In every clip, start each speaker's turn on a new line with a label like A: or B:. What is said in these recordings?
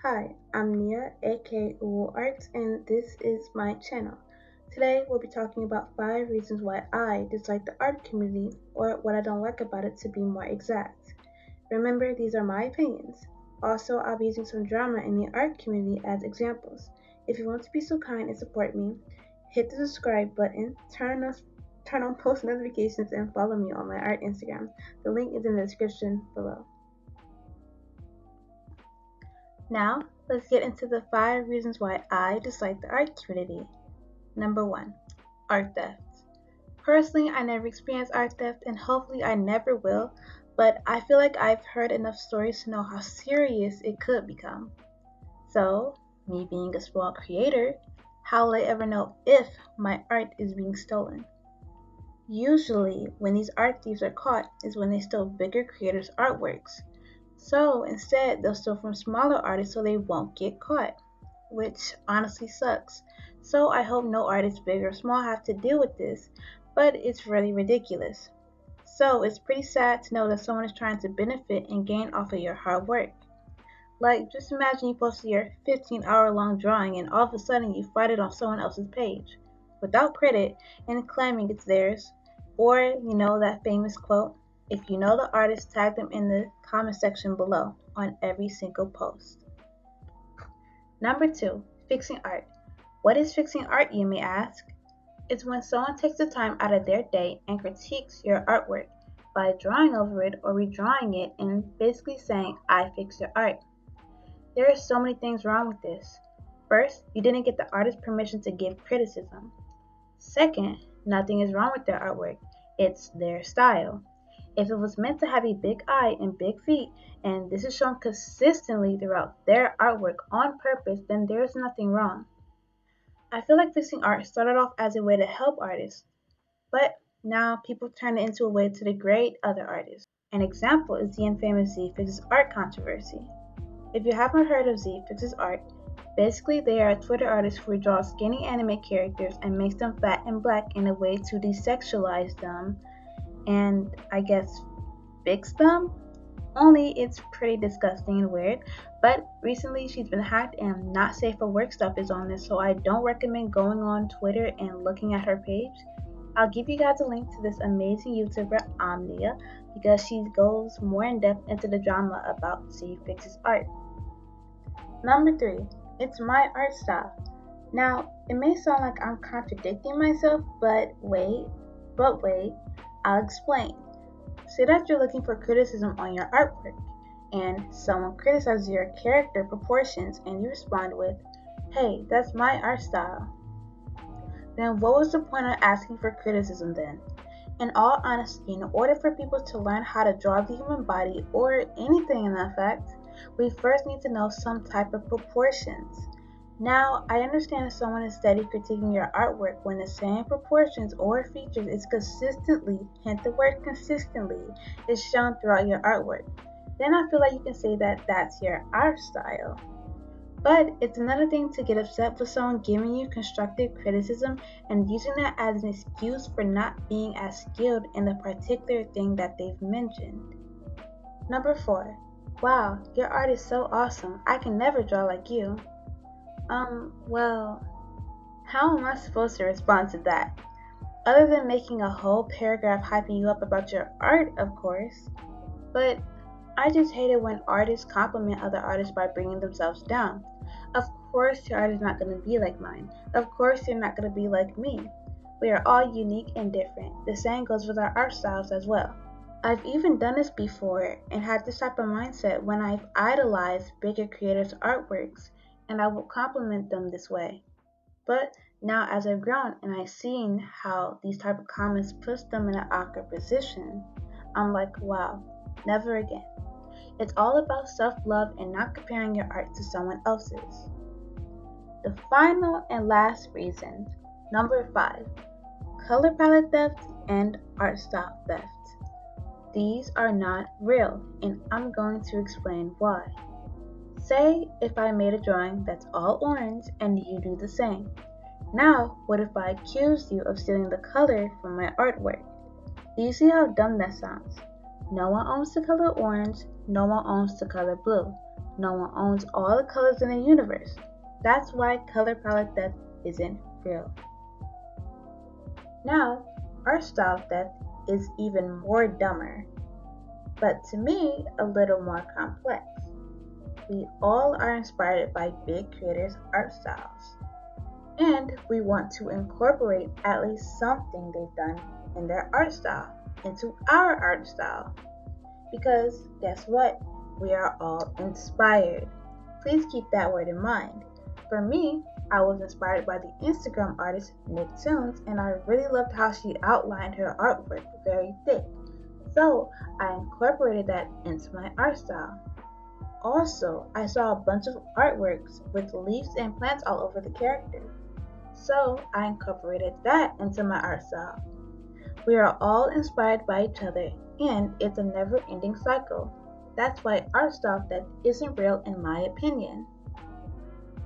A: Hi, I'm Nia, aka Uwu Arts, and this is my channel. Today we'll be talking about 5 reasons why I dislike the art community, or what I don't like about it to be more exact. Remember, these are my opinions. Also, I'll be using some drama in the art community as examples. If you want to be so kind and support me, hit the subscribe button, turn on post notifications, and follow me on my art Instagram. The link is in the description below. Now, let's get into the 5 reasons why I dislike the art community. Number 1. Art theft. Personally, I never experienced art theft and hopefully I never will, but I feel like I've heard enough stories to know how serious it could become. So, me being a small creator, how will I ever know if my art is being stolen? Usually, when these art thieves are caught is when they steal bigger creators' artworks. So instead, they'll steal from smaller artists so they won't get caught, which honestly sucks. So I hope no artist, big or small, have to deal with this, but it's really ridiculous. So it's pretty sad to know that someone is trying to benefit and gain off of your hard work. Like, just imagine you posted your 15-hour-long drawing and all of a sudden you find it on someone else's page, without credit, and claiming it's theirs. Or, that famous quote, if you know the artist, tag them in the comment section below on every single post. Number 2, fixing art. What is fixing art, you may ask? It's when someone takes the time out of their day and critiques your artwork by drawing over it or redrawing it and basically saying, I fixed your art. There are so many things wrong with this. First, you didn't get the artist's permission to give criticism. Second, nothing is wrong with their artwork. It's their style. If it was meant to have a big eye and big feet, and this is shown consistently throughout their artwork on purpose, then there's nothing wrong. I feel like fixing art started off as a way to help artists, but now people turn it into a way to degrade other artists. An example is the infamous Z Fixes Art controversy. If you haven't heard of Z Fixes Art, basically they are a Twitter artist who draws skinny anime characters and makes them fat and black in a way to desexualize them and, I guess, fix them? Only it's pretty disgusting and weird, but recently she's been hacked and not safe for work stuff is on this, so I don't recommend going on Twitter and looking at her page. I'll give you guys a link to this amazing YouTuber, Omnia, because she goes more in depth into the drama about Z Fixes Art. Number 3, it's my art style. Now, it may sound like I'm contradicting myself, but wait, I'll explain. Say that you're looking for criticism on your artwork, and someone criticizes your character proportions, and you respond with, hey, that's my art style. Then what was the point of asking for criticism then? In all honesty, in order for people to learn how to draw the human body, or anything in that fact, we first need to know some type of proportions. Now, I understand if someone is steady critiquing your artwork when the same proportions or features is consistently, hint the word consistently, is shown throughout your artwork. Then I feel like you can say that that's your art style. But it's another thing to get upset with someone giving you constructive criticism and using that as an excuse for not being as skilled in the particular thing that they've mentioned. Number 4. Wow, your art is so awesome. I can never draw like you. Well, how am I supposed to respond to that? Other than making a whole paragraph hyping you up about your art, of course. But I just hate it when artists compliment other artists by bringing themselves down. Of course, your art is not going to be like mine. Of course, you're not going to be like me. We are all unique and different. The same goes with our art styles as well. I've even done this before and had this type of mindset when I've idolized bigger creators' artworks, and I will compliment them this way. But now as I've grown and I've seen how these type of comments puts them in an awkward position, I'm like, wow, never again. It's all about self-love and not comparing your art to someone else's. The final and last reason, number 5, color palette theft and art style theft. These are not real, and I'm going to explain why. Say if I made a drawing that's all orange and you do the same. Now, what if I accused you of stealing the color from my artwork? Do you see how dumb that sounds? No one owns the color orange, no one owns the color blue. No one owns all the colors in the universe. That's why color palette theft isn't real. Now, art style theft is even more dumber, but to me, a little more complex. We all are inspired by big creators' art styles, and we want to incorporate at least something they've done in their art style into our art style. Because guess what? We are all inspired. Please keep that word in mind. For me, I was inspired by the Instagram artist Nicktoons, and I really loved how she outlined her artwork very thick. So I incorporated that into my art style. Also, I saw a bunch of artworks with leaves and plants all over the characters. So I incorporated that into my art style. We are all inspired by each other, and it's a never ending cycle. That's why art style theft isn't real in my opinion.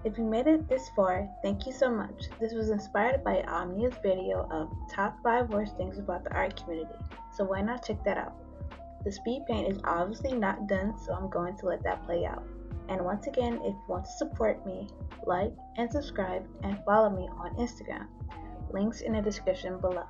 A: If you made it this far, thank you so much. This was inspired by Omnia's video of top 5 worst things about the art community, so why not check that out? The speed paint is obviously not done, so I'm going to let that play out. And once again, if you want to support me, like and subscribe and follow me on Instagram. Links in the description below.